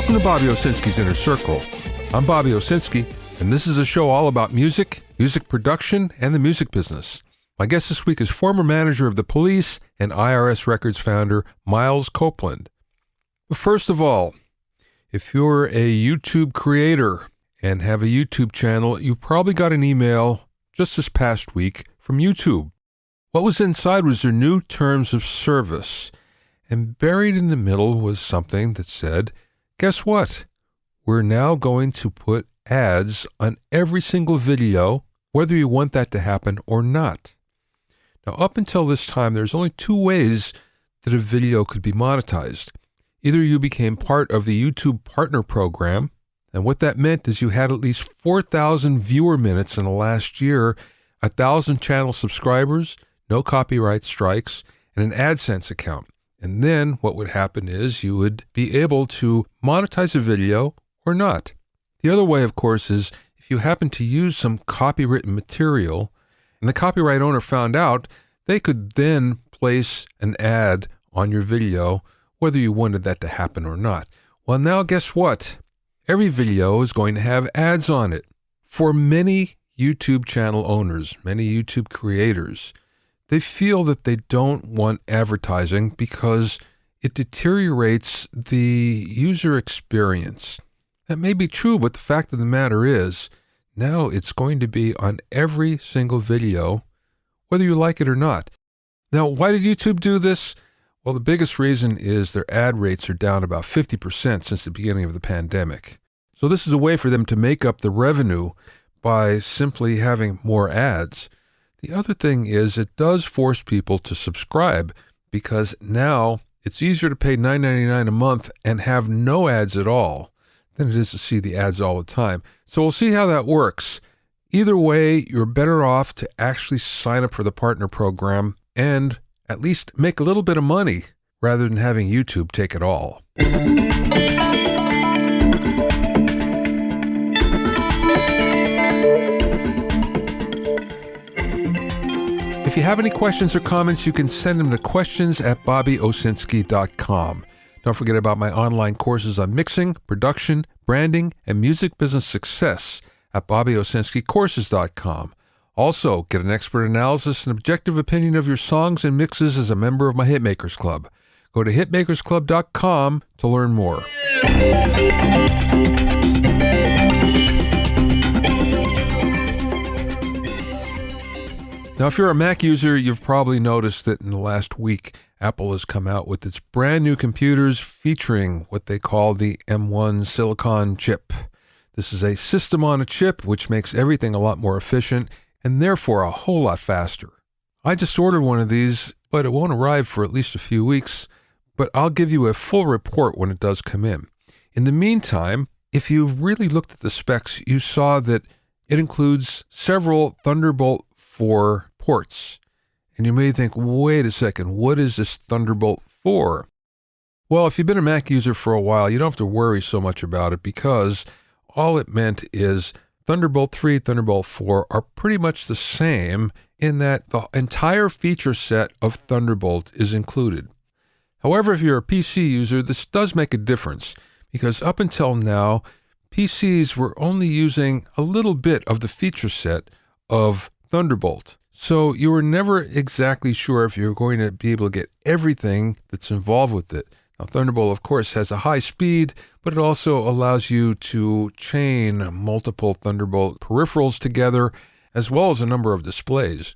Welcome to Bobby Owsinski's Inner Circle. I'm Bobby Owsinski, and this is a show all about music, music production, and the music business. My guest this week is former manager of the Police and IRS Records founder Miles Copeland. But first of all, if you're a YouTube creator and have a YouTube channel, you probably got an email just this past week from YouTube. What was inside was their new terms of service, and buried in the middle was something that said, guess what? We're now going to put ads on every single video, whether you want that to happen or not. Now, up until this time, there's only two ways that a video could be monetized. Either you became part of the YouTube Partner Program, and what that meant is you had at least 4,000 viewer minutes in the last year, 1,000 channel subscribers, no copyright strikes, and an AdSense account. And then what would happen is you would be able to monetize a video or not. The other way, of course, is if you happen to use some copywritten material and the copyright owner found out, they could then place an ad on your video, whether you wanted that to happen or not. Well, now guess what? Every video is going to have ads on it. For many YouTube channel owners, many YouTube creators, they feel that they don't want advertising because it deteriorates the user experience. That may be true, but the fact of the matter is, now it's going to be on every single video, whether you like it or not. Now, why did YouTube do this? Well, the biggest reason is their ad rates are down about 50% since the beginning of the pandemic. So this is a way for them to make up the revenue by simply having more ads. The other thing is it does force people to subscribe because now it's easier to pay $9.99 a month and have no ads at all than it is to see the ads all the time. So we'll see how that works. Either way, you're better off to actually sign up for the partner program and at least make a little bit of money rather than having YouTube take it all. If you have any questions or comments, you can send them to questions@bobbyowsinski.com. Don't forget about my online courses on mixing, production, branding, and music business success at bobbyowsinskicourses.com. Also, get an expert analysis and objective opinion of your songs and mixes as a member of my Hitmakers Club. Go to hitmakersclub.com to learn more. Now, if you're a Mac user, you've probably noticed that in the last week, Apple has come out with its brand new computers featuring what they call the M1 silicon chip. This is a system on a chip which makes everything a lot more efficient and therefore a whole lot faster. I just ordered one of these, but it won't arrive for at least a few weeks, but I'll give you a full report when it does come in. In the meantime, if you really looked at the specs, you saw that it includes several Thunderbolt 4 ports. And you may think, wait a second, what is this Thunderbolt 4? Well, if you've been a Mac user for a while, you don't have to worry so much about it because all it meant is Thunderbolt 3, Thunderbolt 4 are pretty much the same in that the entire feature set of Thunderbolt is included. However, if you're a PC user, this does make a difference because up until now, PCs were only using a little bit of the feature set of Thunderbolt. So you were never exactly sure if you were going to be able to get everything that's involved with it. Now, Thunderbolt, of course, has a high speed, but it also allows you to chain multiple Thunderbolt peripherals together, as well as a number of displays.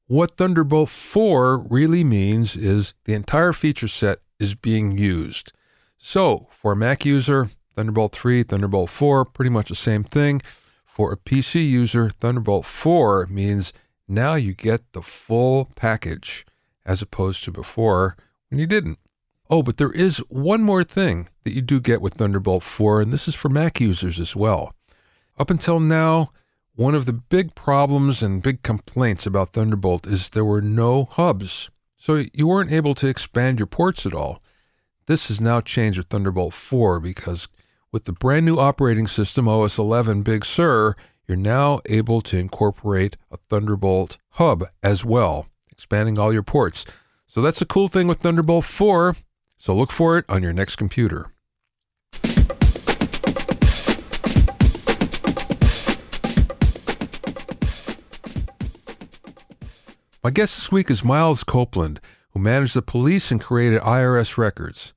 What Thunderbolt 4 really means is the entire feature set is being used. So, for a Mac user, Thunderbolt 3, Thunderbolt 4, pretty much the same thing. For a PC user, Thunderbolt 4 means now you get the full package, as opposed to before when you didn't. Oh, but there is one more thing that you do get with Thunderbolt 4, and this is for Mac users as well. Up until now, one of the big problems and big complaints about Thunderbolt is there were no hubs, so you weren't able to expand your ports at all. This has now changed with Thunderbolt 4 because with the brand new operating system, OS 11 Big Sur, you're now able to incorporate a Thunderbolt hub as well, expanding all your ports. So that's the cool thing with Thunderbolt 4. So look for it on your next computer. My guest this week is Miles Copeland, who managed the Police and created IRS Records.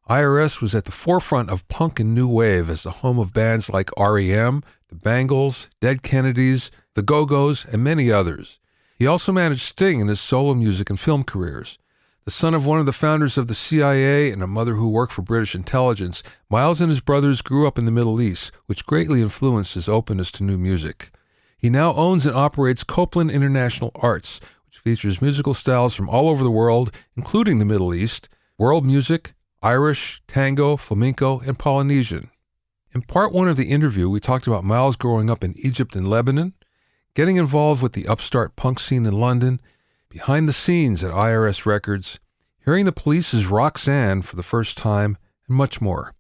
IRS was at the forefront of punk and new wave as the home of bands like REM, the Bangles, Dead Kennedys, the Go Gos, and many others. He also managed Sting in his solo music and film careers. The son of one of the founders of the CIA and a mother who worked for British intelligence, Miles and his brothers grew up in the Middle East, which greatly influenced his openness to new music. He now owns and operates Copeland International Arts, which features musical styles from all over the world, including the Middle East, world music, Irish, tango, flamenco, and Polynesian. In part one of the interview, we talked about Miles growing up in Egypt and Lebanon, getting involved with the upstart punk scene in London, behind the scenes at IRS Records, hearing the Police's Roxanne for the first time, and much more.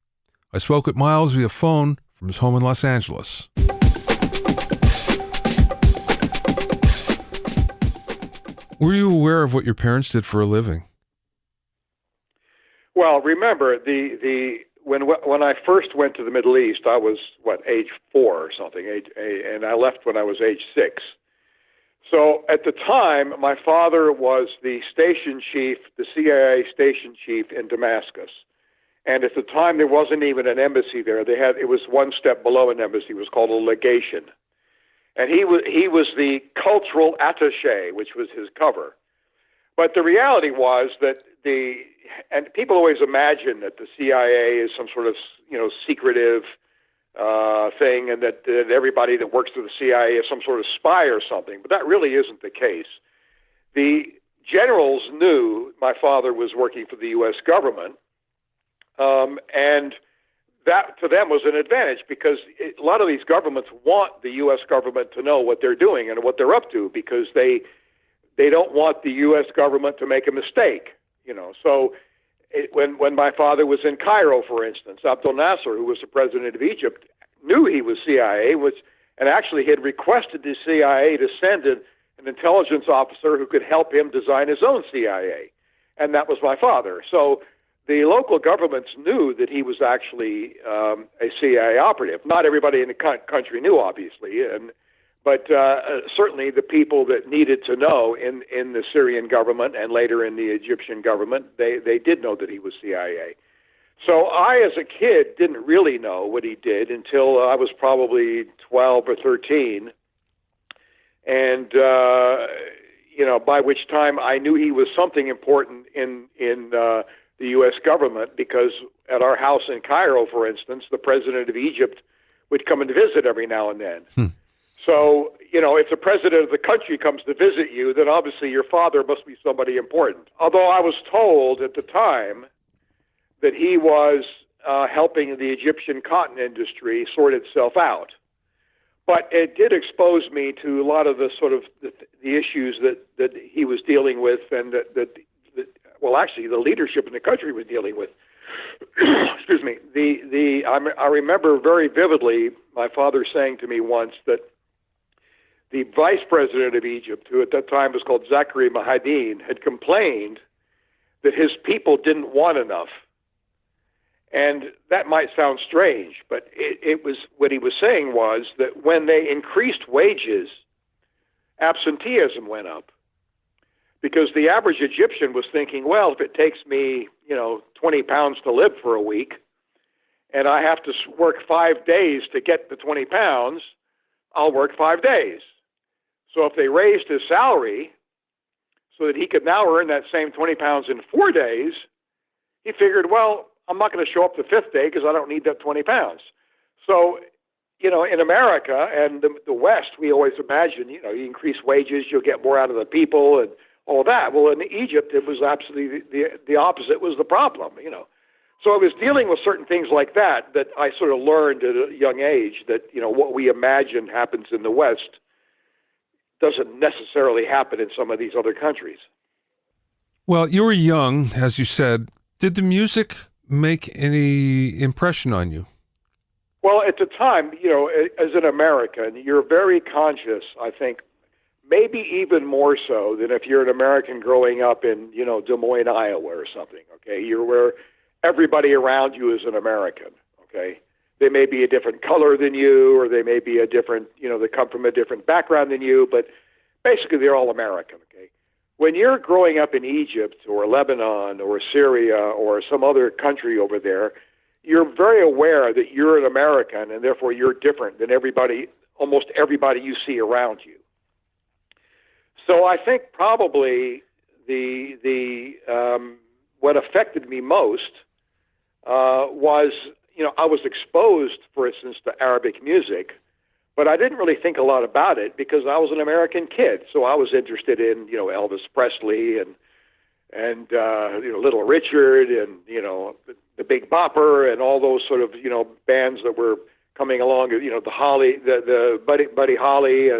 I spoke with Miles via phone from his home in Los Angeles. Were you aware of what your parents did for a living? Well, remember, when I first went to the Middle East, I was, age 4 or something, and I left when I was age 6. So at the time, my father was the station chief, the CIA station chief in Damascus. And at the time, there wasn't even an embassy there. It was one step below an embassy. It was called a legation. And he was the cultural attaché, which was his cover. But the reality was that and people always imagine that the CIA is some sort of, secretive thing, and that everybody that works for the CIA is some sort of spy or something. But that really isn't the case. The generals knew my father was working for the U.S. government, and that to them was an advantage, because a lot of these governments want the U.S. government to know what they're doing and what they're up to, because they don't want the U.S. government to make a mistake. So when my father was in Cairo, for instance, Abdel Nasser, who was the president of Egypt, knew he was CIA, and actually had requested the CIA to send an intelligence officer who could help him design his own CIA, and that was my father. So the local governments knew that he was actually a CIA operative. Not everybody in the country knew, obviously, but certainly the people that needed to know in the Syrian government and later in the Egyptian government, they did know that he was CIA. So I, as a kid, didn't really know what he did until I was probably 12 or 13. And, by which time I knew he was something important in the U.S. government, because at our house in Cairo, for instance, the president of Egypt would come and visit every now and then. So, if the president of the country comes to visit you, then obviously your father must be somebody important. Although I was told at the time that he was helping the Egyptian cotton industry sort itself out. But it did expose me to a lot of the sort of the issues that he was dealing with, and that actually the leadership in the country was dealing with. Excuse me. I remember very vividly my father saying to me once that the vice president of Egypt, who at that time was called Zachary Mahadine, had complained that his people didn't want enough. And that might sound strange, but it was what he was saying was that when they increased wages, absenteeism went up. Because the average Egyptian was thinking, well, if it takes me, 20 pounds to live for a week, and I have to work 5 days to get the 20 pounds, I'll work 5 days. So if they raised his salary so that he could now earn that same 20 pounds in 4 days, he figured, well, I'm not going to show up the 5th day because I don't need that 20 pounds. So, in America and the West, we always imagine, you increase wages, you'll get more out of the people and all that. Well, in Egypt, it was absolutely the opposite was the problem, So I was dealing with certain things like that I sort of learned at a young age that, what we imagine happens in the West doesn't necessarily happen in some of these other countries. Well, you were young, as you said. Did the music make any impression on you? Well, at the time, as an American, you're very conscious, I think, maybe even more so than if you're an American growing up in, Des Moines, Iowa or something, okay? You're where everybody around you is an American, okay? They may be a different color than you, or they may be a different, they come from a different background than you, but basically they're all American, okay? when you're growing up in Egypt or Lebanon or Syria or some other country over there, you're very aware that you're an American and therefore you're different than almost everybody you see around you. So I think probably what affected me most was, I was exposed, for instance, to Arabic music, but I didn't really think a lot about it because I was an American kid. So I was interested in, Elvis Presley and Little Richard and, the Big Bopper and all those sort of, bands that were coming along, the Buddy Holly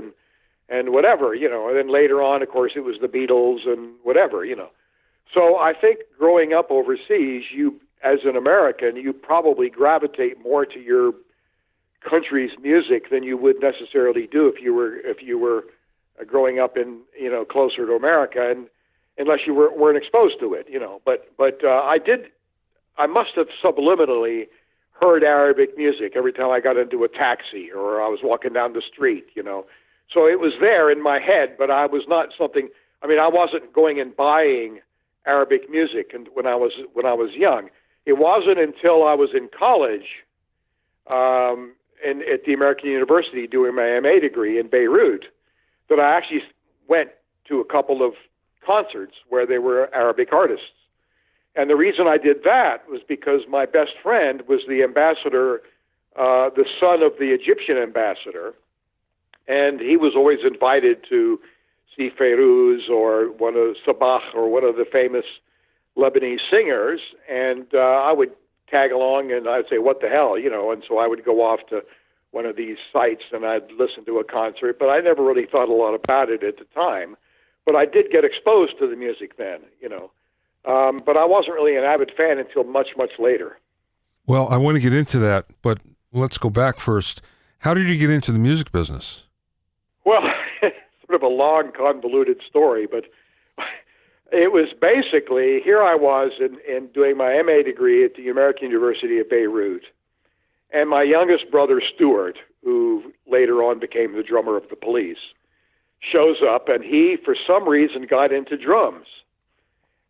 and whatever, and then later on, of course, it was the Beatles and whatever, So I think growing up overseas, as an American, you probably gravitate more to your country's music than you would necessarily do if you were growing up in, closer to America, and unless you weren't exposed to it, But I must have subliminally heard Arabic music every time I got into a taxi or I was walking down the street, So it was there in my head, but I was not I wasn't going and buying Arabic music and when I was young. It wasn't until I was in college and at the American University doing my MA degree in Beirut that I actually went to a couple of concerts where there were Arabic artists. And the reason I did that was because my best friend was the ambassador, the son of the Egyptian ambassador, and he was always invited to see Fairuz or one of Sabah or one of the famous Lebanese singers, and I would tag along and I'd say, what the hell, and so I would go off to one of these sites and I'd listen to a concert, but I never really thought a lot about it at the time. But I did get exposed to the music then, but I wasn't really an avid fan until much, much later. Well, I want to get into that, but let's go back first. How did you get into the music business? Well, it's sort of a long, convoluted story, but it was basically, here I was in doing my MA degree at the American University of Beirut, and my youngest brother, Stuart, who later on became the drummer of the Police, shows up, and he, for some reason, got into drums.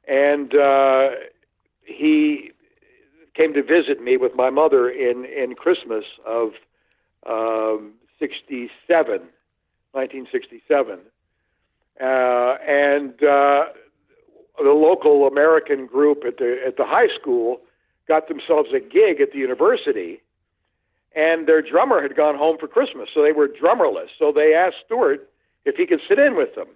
And he came to visit me with my mother in Christmas of 1967. And the local American group at the high school got themselves a gig at the university, and their drummer had gone home for Christmas, so they were drummerless. So they asked Stuart if he could sit in with them.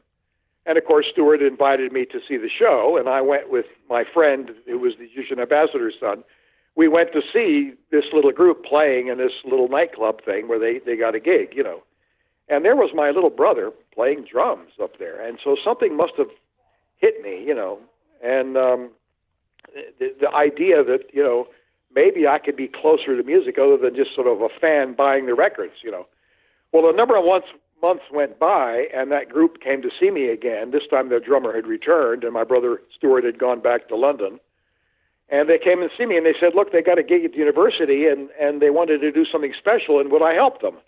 And, of course, Stuart invited me to see the show, and I went with my friend, who was the Egyptian ambassador's son. We went to see this little group playing in this little nightclub thing where they got a gig, And there was my little brother playing drums up there. And so something must have hit me, and the idea that, maybe I could be closer to music other than just sort of a fan buying the records, Well, a number of months went by, and that group came to see me again. This time their drummer had returned, and my brother Stuart had gone back to London. And they came and see me, and they said, look, they got a gig at the university, and they wanted to do something special, and would I help them?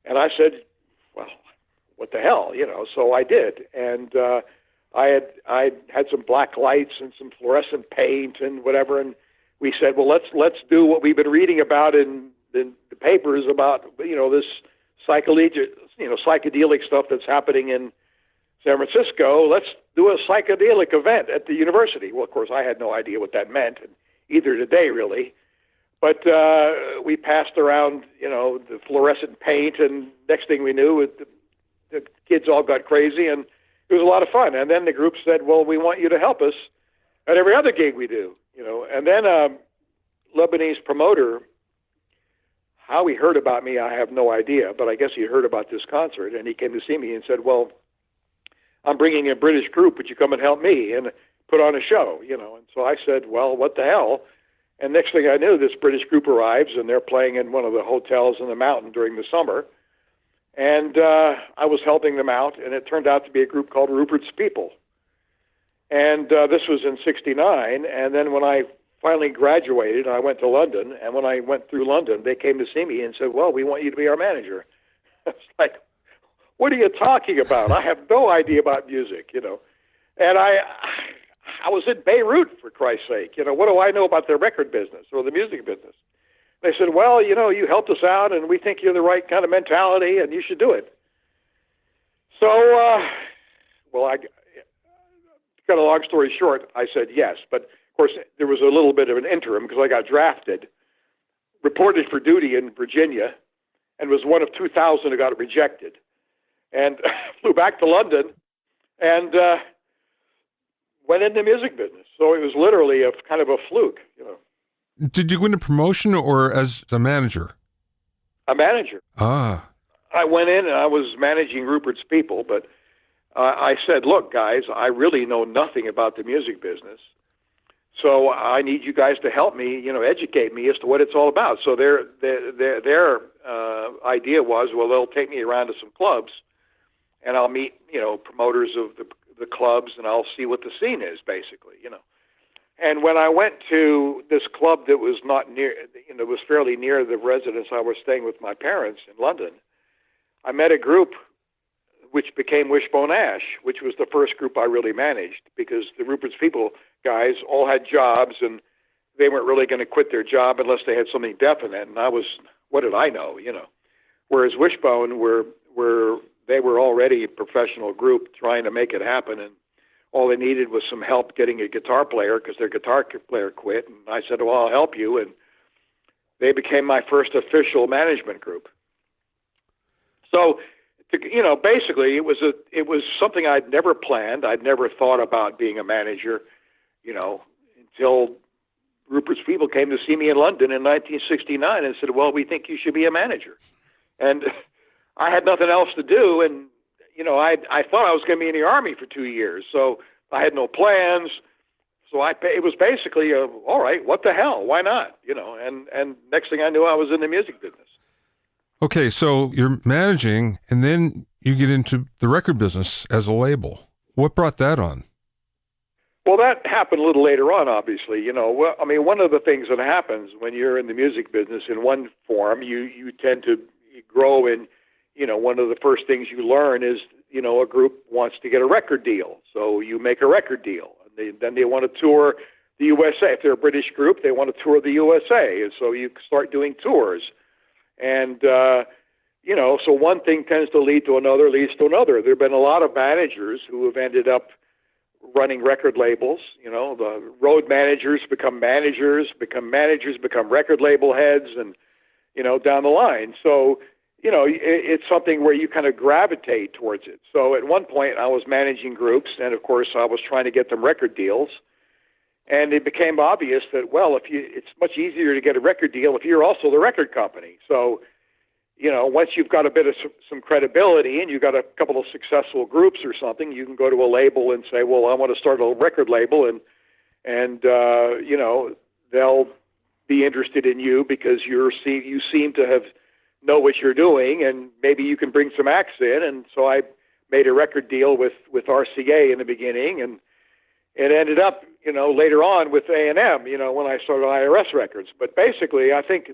And I said, well, what the hell, So I did, and I had some black lights and some fluorescent paint and whatever, and we said, well, let's do what we've been reading about in the papers about, this psychedelic stuff that's happening in San Francisco. Let's do a psychedelic event at the university. Well, of course, I had no idea what that meant, and either did they really. But we passed around, the fluorescent paint, and next thing we knew, the kids all got crazy, and it was a lot of fun. And then the group said, well, we want you to help us at every other gig we do, And then Lebanese promoter, how he heard about me, I have no idea, but I guess he heard about this concert, and he came to see me and said, well, I'm bringing a British group, would you come and help me and put on a show, And so I said, well, what the hell? And next thing I knew, this British group arrives, and they're playing in one of the hotels in the mountain during the summer, and I was helping them out, and it turned out to be a group called Rupert's People. And this was in '69, and then when I finally graduated, I went to London, and when I went through London, they came to see me and said, well, we want you to be our manager. I was like, what are you talking about? I have no idea about music, And I was in Beirut, for Christ's sake. What do I know about the record business or the music business? They said, well, you helped us out, and we think you're the right kind of mentality, and you should do it. So, I cut a long story short, I said yes. But, of course, there was a little bit of an interim because I got drafted, reported for duty in Virginia, and was one of 2,000 who got rejected. And flew back to London and went into the music business. So it was literally a kind of a fluke, Did you win a promotion or as a manager? A manager. Ah. I went in and I was managing Rupert's people, but I said, look, guys, I really know nothing about the music business. So I need you guys to help me, educate me as to what it's all about. So their idea was, well, they'll take me around to some clubs and I'll meet, promoters of the clubs and I'll see what the scene is, basically, And when I went to this club that was not near, was fairly near the residence I was staying with my parents in London, I met a group which became Wishbone Ash, which was the first group I really managed because the Rupert's People guys all had jobs and they weren't really going to quit their job unless they had something definite. And what did I know, Whereas Wishbone they were already a professional group trying to make it happen, and all they needed was some help getting a guitar player because their guitar player quit. And I said, well, I'll help you. And they became my first official management group. So, basically it was something I'd never planned. I'd never thought about being a manager, until Rupert's People came to see me in London in 1969 and said, well, we think you should be a manager. And I had nothing else to do. And, I thought I was going to be in the Army for 2 years. So I had no plans. So it was basically, all right, what the hell? Why not? And next thing I knew, I was in the music business. Okay, so you're managing, and then you get into the record business as a label. What brought that on? Well, that happened a little later on, obviously. One of the things that happens when you're in the music business in one form, you tend to grow in, one of the first things you learn is, a group wants to get a record deal. So you make a record deal. Then they want to tour the USA. If they're a British group, they want to tour the USA. And so you start doing tours. And, so one thing tends to lead to another, leads to another. There have been a lot of managers who have ended up running record labels. The road managers become record label heads and, down the line. So, it's something where you kind of gravitate towards it. So at one point I was managing groups and of course I was trying to get them record deals. And it became obvious that, well, it's much easier to get a record deal if you're also the record company. So, once you've got a bit of some credibility and you've got a couple of successful groups or something, you can go to a label and say, well, I want to start a record label and they'll be interested in you because you seem to know what you're doing and maybe you can bring some acts in. And so I made a record deal with RCA in the beginning, and it ended up, later on with A&M, when I started IRS Records. But basically, I think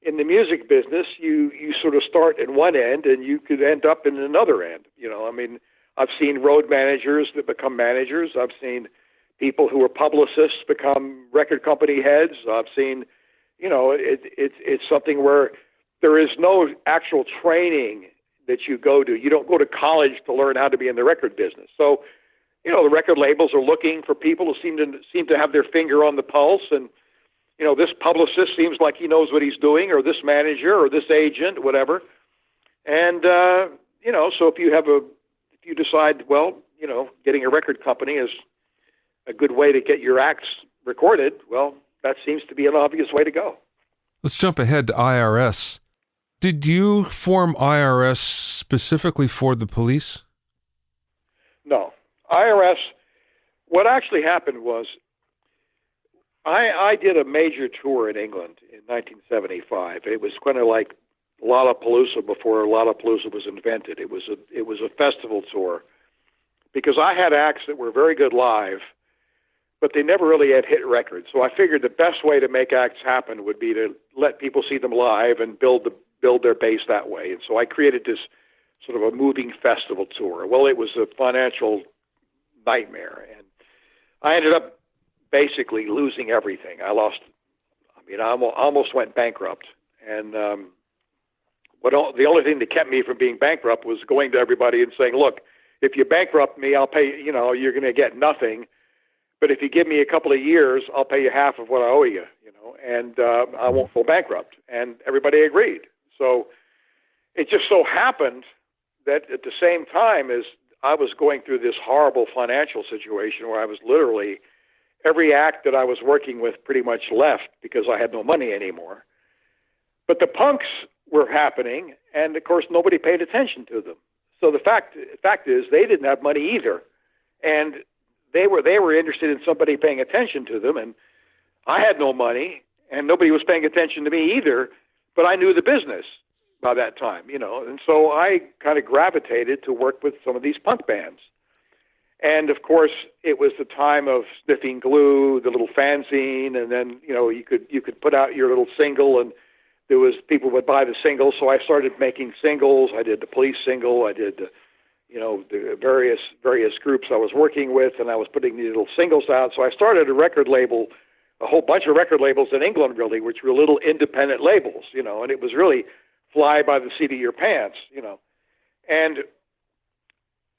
in the music business, you sort of start at one end and you could end up in another end. I've seen road managers that become managers. I've seen people who are publicists become record company heads. I've seen, it's something where there is no actual training that you go to. You don't go to college to learn how to be in the record business. So, the record labels are looking for people who seem to have their finger on the pulse. And, this publicist seems like he knows what he's doing, or this manager or this agent, whatever. And, so if you decide, well, getting a record company is a good way to get your acts recorded, well, that seems to be an obvious way to go. Let's jump ahead to IRS. Did you form IRS specifically for the police? No. IRS, what actually happened was I did a major tour in England in 1975. It was kind of like Lollapalooza before Lollapalooza was invented. It was a festival tour because I had acts that were very good live, but they never really had hit records. So I figured the best way to make acts happen would be to let people see them live and build their base that way. And so I created this sort of a moving festival tour. Well, it was a financial nightmare. And I ended up basically losing everything. I almost went bankrupt. And the only thing that kept me from being bankrupt was going to everybody and saying, look, if you bankrupt me, I'll pay, you're going to get nothing. But if you give me a couple of years, I'll pay you half of what I owe you, and I won't go bankrupt. And everybody agreed. So it just so happened that at the same time as I was going through this horrible financial situation where I was literally, every act that I was working with pretty much left because I had no money anymore. But the punks were happening, and of course nobody paid attention to them. So the fact is they didn't have money either. And they were interested in somebody paying attention to them, and I had no money, and nobody was paying attention to me either, but I knew the business by that time, and so I kind of gravitated to work with some of these punk bands. And of course, it was the time of Sniffing Glue, the little fanzine, and then, you could put out your little single, and there was people would buy the single, so I started making singles. I did the Police single, I did the various groups I was working with, and I was putting these little singles out. So I started a whole bunch of record labels in England, really, which were little independent labels, and it was really fly by the seat of your pants, And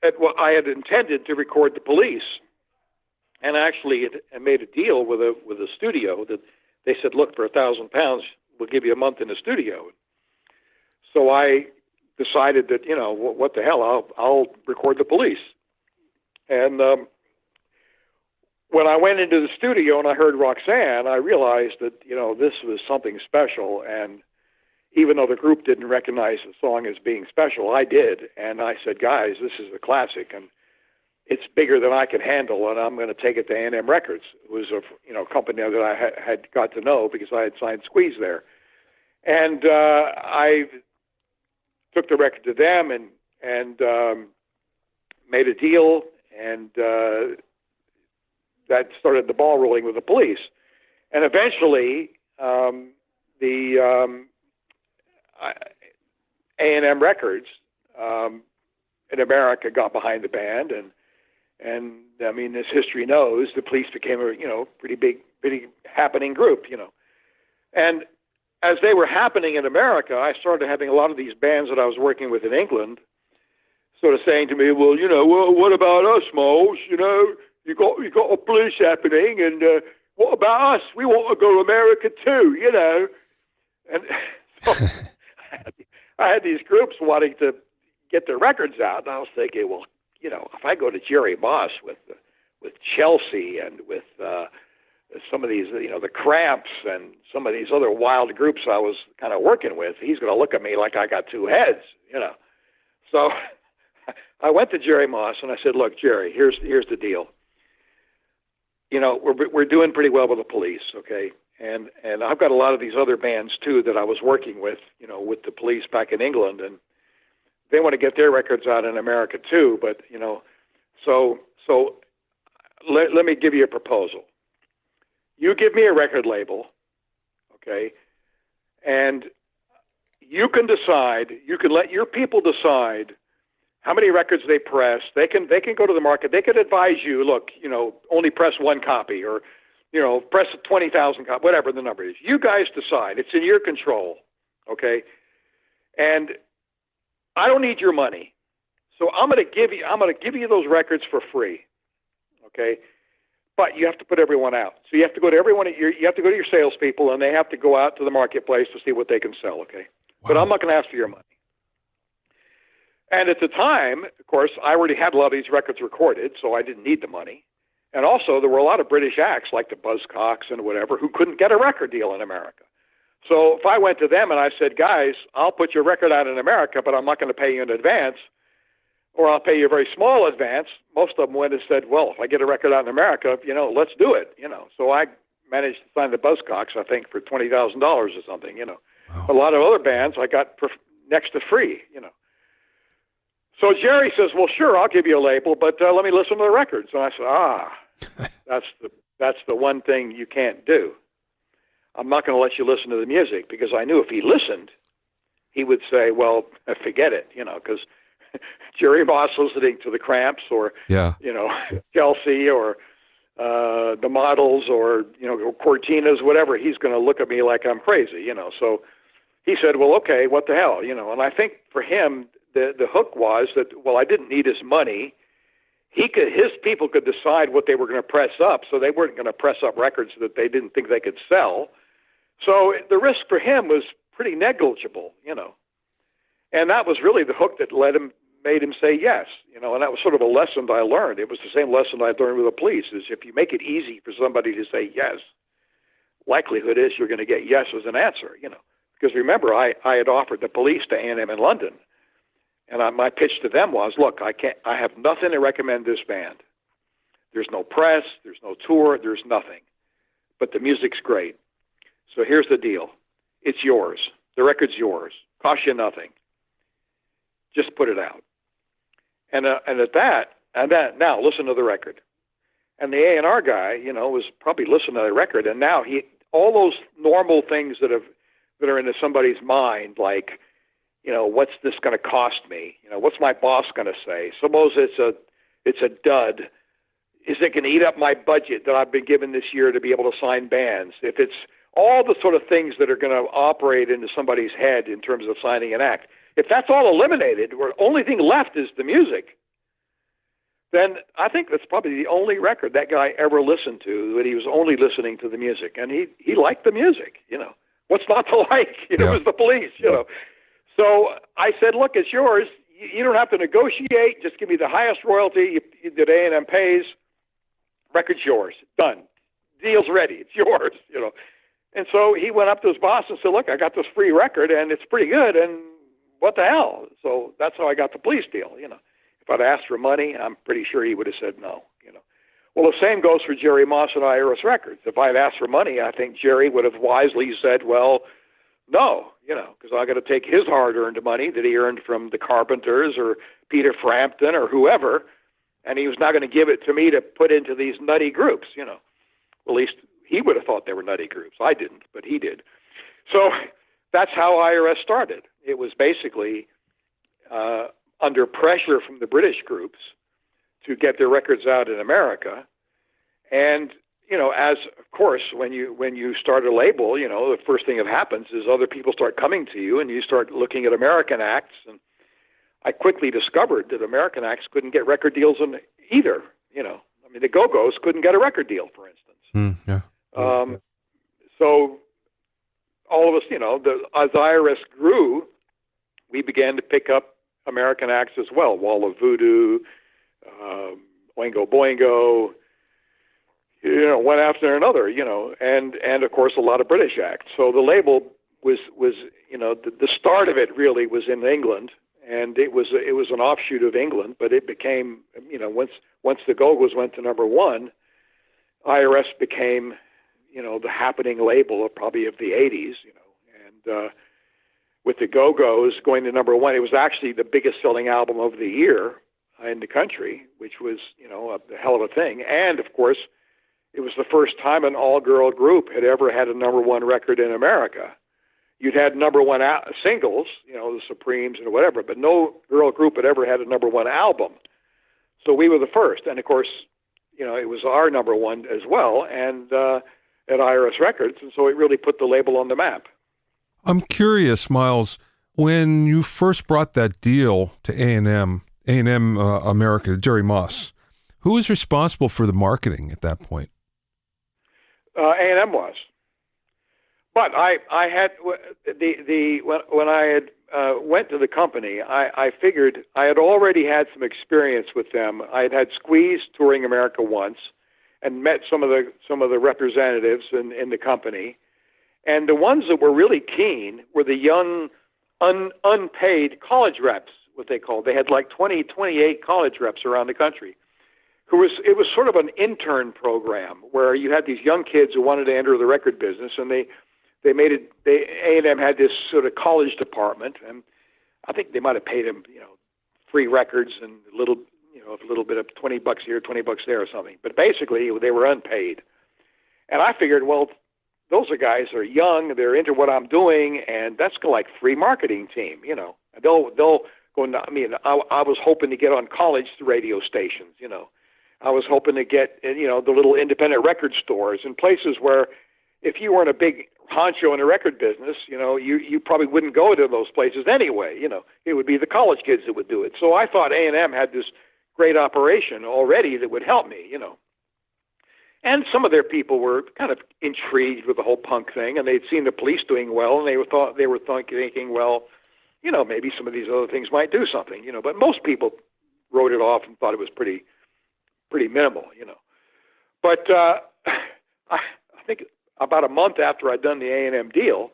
I had intended to record the Police, and actually I made a deal with a studio that they said, look, for £1,000, we'll give you a month in the studio. So I decided that, what the hell, I'll record the Police. And when I went into the studio and I heard Roxanne, I realized that, this was something special. And even though the group didn't recognize the song as being special, I did. And I said, guys, this is a classic, and it's bigger than I can handle, and I'm going to take it to A&M Records. It was a company that I had got to know because I had signed Squeeze there. And I took the record to them and made a deal, and that started the ball rolling with the Police. And eventually, A&M Records in America got behind the band, and I mean, as history knows, the Police became a pretty big happening group, And as they were happening in America, I started having a lot of these bands that I was working with in England sort of saying to me, well, what about us, Miles? You got a Police happening, and what about us? We want to go to America too, And so I had these groups wanting to get their records out, and I was thinking, well, if I go to Jerry Moss with Chelsea and with some of these, the Cramps and some of these other wild groups I was kind of working with, he's going to look at me like I got two heads, So I went to Jerry Moss and I said, look, Jerry, here's the deal. We're doing pretty well with the Police, okay? And I've got a lot of these other bands too that I was working with, with the Police back in England, and they want to get their records out in America too. But so let me give you a proposal. You give me a record label, okay, and you can decide. You can let your people decide how many records they press. They can go to the market. They can advise you. Look, only press one copy, or press 20,000 copies, whatever the number is. You guys decide. It's in your control, okay? And I don't need your money, so I'm going to give you those records for free, okay? But you have to put everyone out. So you have to go to you have to go to your salespeople, and they have to go out to the marketplace to see what they can sell, okay? Wow. But I'm not going to ask for your money. And at the time, of course, I already had a lot of these records recorded, so I didn't need the money. And also, there were a lot of British acts like the Buzzcocks and whatever who couldn't get a record deal in America. So if I went to them and I said, guys, I'll put your record out in America, but I'm not going to pay you in advance, or I'll pay you a very small advance, most of them went and said, well, if I get a record out in America, let's do it. So I managed to sign the Buzzcocks, I think, for $20,000 or something, Wow. A lot of other bands I got next to free, So Jerry says, well, sure, I'll give you a label, but let me listen to the records. And I said, that's the one thing you can't do. I'm not going to let you listen to the music, because I knew if he listened, he would say, well, forget it, because Jerry Moss listening to the Cramps, or Yeah. Chelsea, or the Models, or Cortinas, whatever. He's going to look at me like I'm crazy, So he said, well, okay, what the hell, And I think for him, the hook was that, well, I didn't need his money. His people could decide what they were going to press up, so they weren't going to press up records that they didn't think they could sell. So the risk for him was pretty negligible, And that was really the hook that made him say yes, And that was sort of a lesson that I learned. It was the same lesson I learned with the police: is if you make it easy for somebody to say yes, likelihood is you're going to get yes as an answer, Because remember, I had offered the police to A&M in London. And my pitch to them was, look, I have nothing to recommend this band. There's no press, there's no tour, there's nothing. But the music's great. So here's the deal. It's yours. The record's yours. Costs you nothing. Just put it out. And now listen to the record. And the A&R guy, was probably listening to the record, and now all those normal things that are into somebody's mind, like, what's this going to cost me? What's my boss going to say? Suppose it's a dud. Is it going to eat up my budget that I've been given this year to be able to sign bands? If it's all the sort of things that are going to operate into somebody's head in terms of signing an act, if that's all eliminated, where the only thing left is the music, then I think that's probably the only record that guy ever listened to, that he was only listening to the music. And he liked the music, What's not to like? It was the Police, So I said, look, it's yours. You don't have to negotiate. Just give me the highest royalty that A&M pays. Record's yours. Done. Deal's ready. It's yours, And so he went up to his boss and said, look, I got this free record, and it's pretty good, and what the hell? So that's how I got the Police deal, If I'd asked for money, I'm pretty sure he would have said no, Well, the same goes for Jerry Moss and IRS Records. If I'd asked for money, I think Jerry would have wisely said, well, no, because I got to take his hard-earned money that he earned from the Carpenters or Peter Frampton or whoever, and he was not going to give it to me to put into these nutty groups, Well, at least he would have thought they were nutty groups. I didn't, but he did. So that's how IRS started. It was basically under pressure from the British groups to get their records out in America, and as of course, when you start a label, the first thing that happens is other people start coming to you, and you start looking at American acts. And I quickly discovered that American acts couldn't get record deals in either. The Go Gos couldn't get a record deal, for instance. Yeah. So all of us, as IRS grew, we began to pick up American acts as well. Wall of Voodoo, Oingo Boingo. One after another, and of course a lot of British acts. So the label was the start of it really was in England, and it was an offshoot of England, but it became, once the Go Gos went to number one, IRS became, the happening label of probably of the 80s, and with the Go Gos going to number one, it was actually the biggest selling album of the year in the country, which was, a hell of a thing. And of course, it was the first time an all-girl group had ever had a number one record in America. You'd had number one singles, the Supremes and whatever, but no girl group had ever had a number one album. So we were the first. And of course, it was our number one as well, and at IRS Records. And so it really put the label on the map. I'm curious, Miles, when you first brought that deal to A&M America, Jerry Moss, who was responsible for the marketing at that point? A&M was, but I had when I had went to the company, I figured I had already had some experience with them. I had Squeeze touring America once, and met some of the representatives in the company, and the ones that were really keen were the young, unpaid college reps, what they called. They had like 28 college reps around the country. It was sort of an intern program where you had these young kids who wanted to enter the record business, and A&M had this sort of college department, and I think they might have paid them, free records and a little bit of $20 here, $20 there or something. But basically, they were unpaid. And I figured, well, those are guys that are young, they're into what I'm doing, and that's like free marketing team, They'll I was hoping to get on college radio stations, I was hoping to get, the little independent record stores and places where if you weren't a big honcho in the record business, you probably wouldn't go to those places anyway. It would be the college kids that would do it. So I thought A&M had this great operation already that would help me, And some of their people were kind of intrigued with the whole punk thing, and they'd seen the Police doing well, and they were thinking, well, maybe some of these other things might do something, But most people wrote it off and thought it was pretty minimal, But I think about a month after I'd done the A&M deal,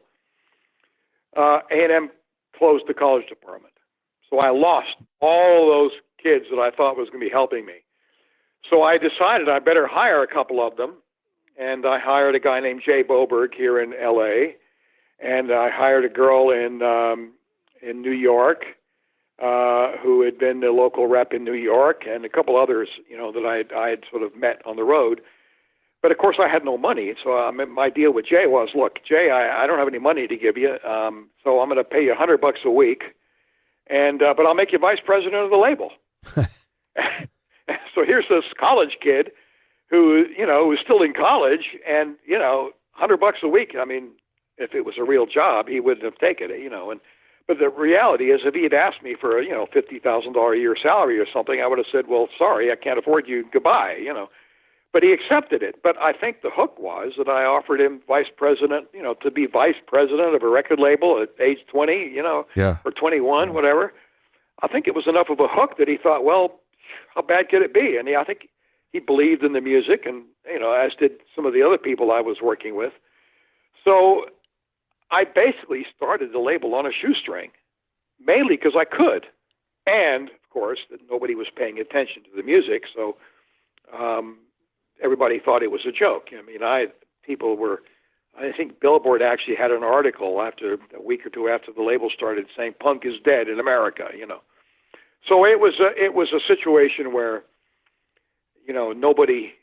A&M closed the college department. So I lost all those kids that I thought was going to be helping me. So I decided I better hire a couple of them, and I hired a guy named Jay Boberg here in L.A., and I hired a girl in New York who had been the local rep in New York, and a couple others, that I had sort of met on the road. But of course, I had no money, so my deal with Jay was, look, Jay, I don't have any money to give you, so I'm going to pay you $100 a week, and but I'll make you vice president of the label. So here's this college kid who, was still in college, and $100 a week. I mean, if it was a real job, he wouldn't have taken it, But the reality is, if he had asked me for a $50,000 a year salary or something, I would have said, well, sorry, I can't afford you. Goodbye, But he accepted it. But I think the hook was that I offered him vice president, to be vice president of a record label at age 20, or 21, whatever. I think it was enough of a hook that he thought, well, how bad could it be? And I think he believed in the music, and as did some of the other people I was working with. So I basically started the label on a shoestring, mainly because I could, and of course that nobody was paying attention to the music, so everybody thought it was a joke. I think Billboard actually had an article after a week or two after the label started saying punk is dead in America. So it was a situation where, nobody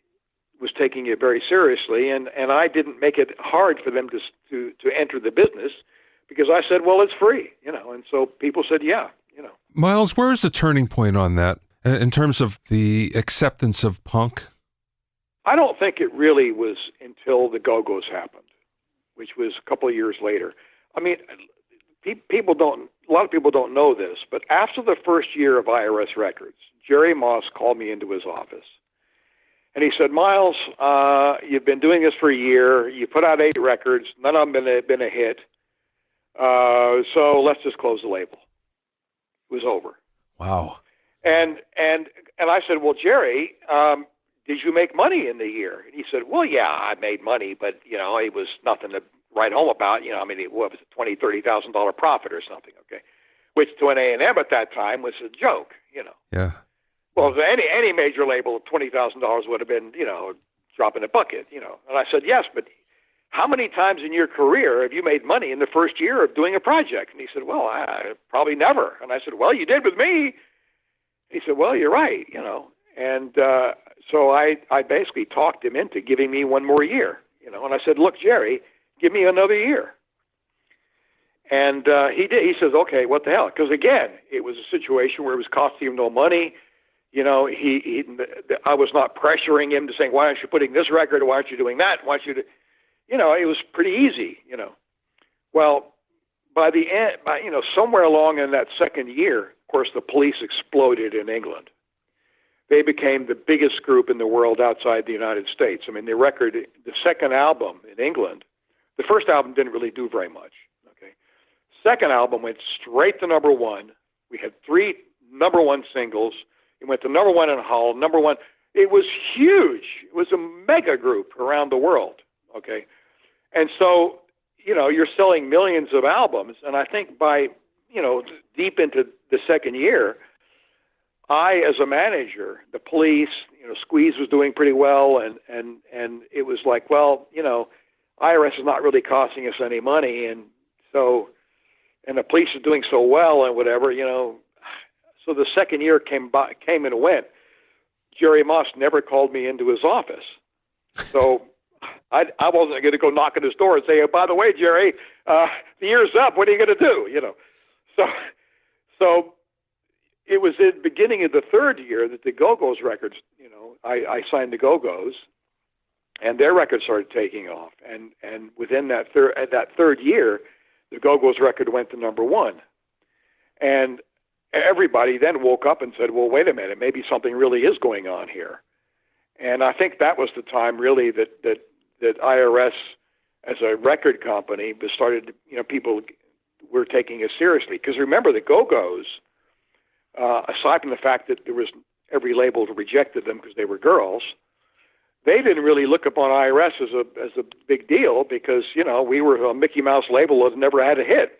was taking it very seriously, and I didn't make it hard for them to enter the business because I said, well, it's free, and so people said, yeah, Miles, where is the turning point on that in terms of the acceptance of punk? I don't think it really was until the Go Gos happened, which was a couple of years later. I mean, a lot of people don't know this, but after the first year of IRS Records, Jerry Moss called me into his office. And he said, Miles, you've been doing this for a year. You put out 8 records. None of them have been a hit. So let's just close the label. It was over. Wow. And I said, well, Jerry, did you make money in the year? And he said, well, yeah, I made money, but, it was nothing to write home about. What was it, $20,000, $30,000 profit or something, okay? Which to an A&M at that time was a joke, Yeah. Well, any major label, $20,000 would have been, drop in a bucket, And I said, yes, but how many times in your career have you made money in the first year of doing a project? And he said, well, probably never. And I said, well, you did with me. He said, well, you're right, And so I basically talked him into giving me one more year, And I said, look, Jerry, give me another year. And he did. He says, okay, what the hell? Because, again, it was a situation where it was costing him no money. I was not pressuring him to saying, why aren't you putting this record? Why aren't you doing that? Why aren't you it was pretty easy, Well, by the end, somewhere along in that second year, of course, the Police exploded in England. They became the biggest group in the world outside the United States. I mean, the second album in England, the first album didn't really do very much. Okay, second album went straight to number 1. We had 3 number 1 singles. It went to number 1 in Hull, number 1. It was huge. It was a mega group around the world. Okay, and so you're selling millions of albums, and I think by deep into the second year, I, as a manager, the Police, Squeeze was doing pretty well, and it was like, well, IRS is not really costing us any money, and the Police is doing so well and whatever, So the second year came and went. Jerry Moss never called me into his office, so I wasn't going to go knock on his door and say, oh, by the way, Jerry, the year's up. What are you going to do? So it was at the beginning of the third year that the Go Gos records, I signed the Go Gos, and their records started taking off. And within that third year, the Go Gos record went to number one. And everybody then woke up and said, well, wait a minute, maybe something really is going on here. And I think that was the time really that IRS as a record company started, people were taking it seriously. Because remember, the Go Gos, aside from the fact that there was every label rejected them because they were girls, they didn't really look upon IRS as a big deal because, we were a Mickey Mouse label that never had a hit,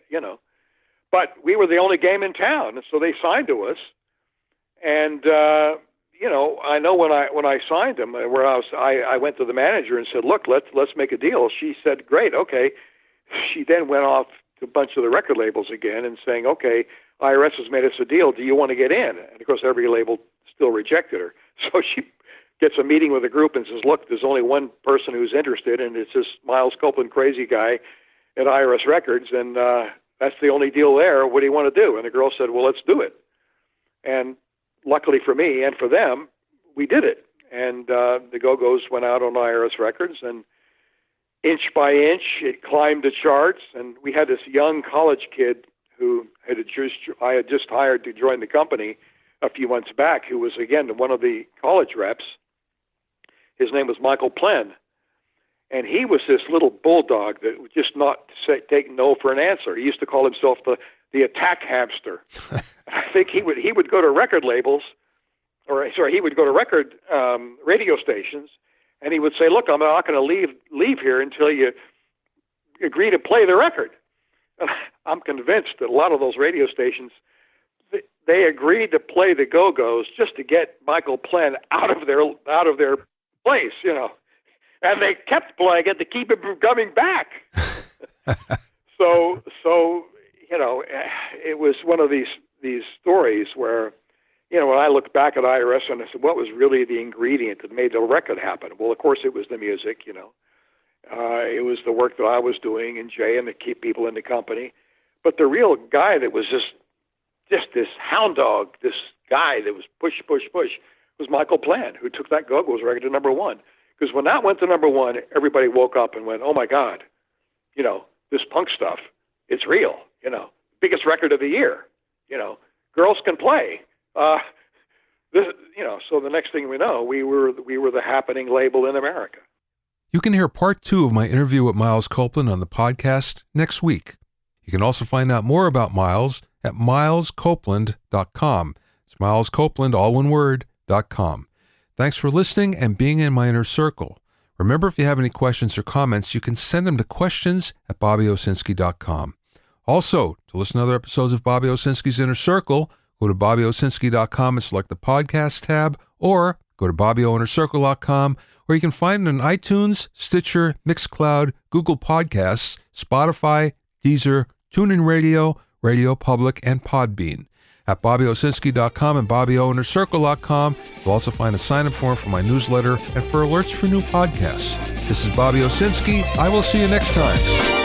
But we were the only game in town, and so they signed to us. And I know when I signed them, where I went to the manager and said, "Look, let's make a deal." She said, "Great, okay." She then went off to a bunch of the record labels again and saying, "Okay, IRS has made us a deal. Do you want to get in?" And of course, every label still rejected her. So she gets a meeting with a group and says, "Look, there's only one person who's interested, and it's this Miles Copeland crazy guy at IRS Records, and that's the only deal there. What do you want to do?" And the girl said, "Well, let's do it." And luckily for me and for them, we did it. And the Go Gos went out on IRS Records, and inch by inch, it climbed the charts. And we had this young college kid who I had just hired to join the company a few months back, who was, again, one of the college reps. His name was Michael Plen. And he was this little bulldog that would just not take no for an answer. He used to call himself the attack hamster. I think he would go to record labels, he would go to record radio stations, and he would say, "Look, I'm not going to leave here until you agree to play the record." And I'm convinced that a lot of those radio stations, they agreed to play the Go Gos just to get Michael Plen out of their place, and they kept playing it to keep him from coming back. So it was one of these stories where, when I look back at IRS and I said, what was really the ingredient that made the record happen? Well, of course, it was the music, it was the work that I was doing and Jay and to keep people in the company. But the real guy that was just this hound dog, this guy that was push, was Michael Plen, who took that Go Gos record to number one. Because when that went to number one, everybody woke up and went, "Oh my God, this punk stuff, it's real, biggest record of the year, girls can play." So the next thing we know, we were the happening label in America. You can hear part 2 of my interview with Miles Copeland on the podcast next week. You can also find out more about Miles at milescopeland.com. It's Miles Copeland, all one word, .com. Thanks for listening and being in my inner circle. Remember, if you have any questions or comments, you can send them to questions@bobbyowsinski.com. Also, to listen to other episodes of Bobby Owsinski's Inner Circle, go to bobbyowsinski.com and select the podcast tab, or go to bobbyowinnercircle.com, where you can find it on iTunes, Stitcher, Mixcloud, Google Podcasts, Spotify, Deezer, TuneIn Radio, Radio Public, and Podbean. At bobbyowsinski.com and bobbyowinnercircle.com, you'll also find a sign-up form for my newsletter and for alerts for new podcasts. This is Bobby Owsinski. I will see you next time.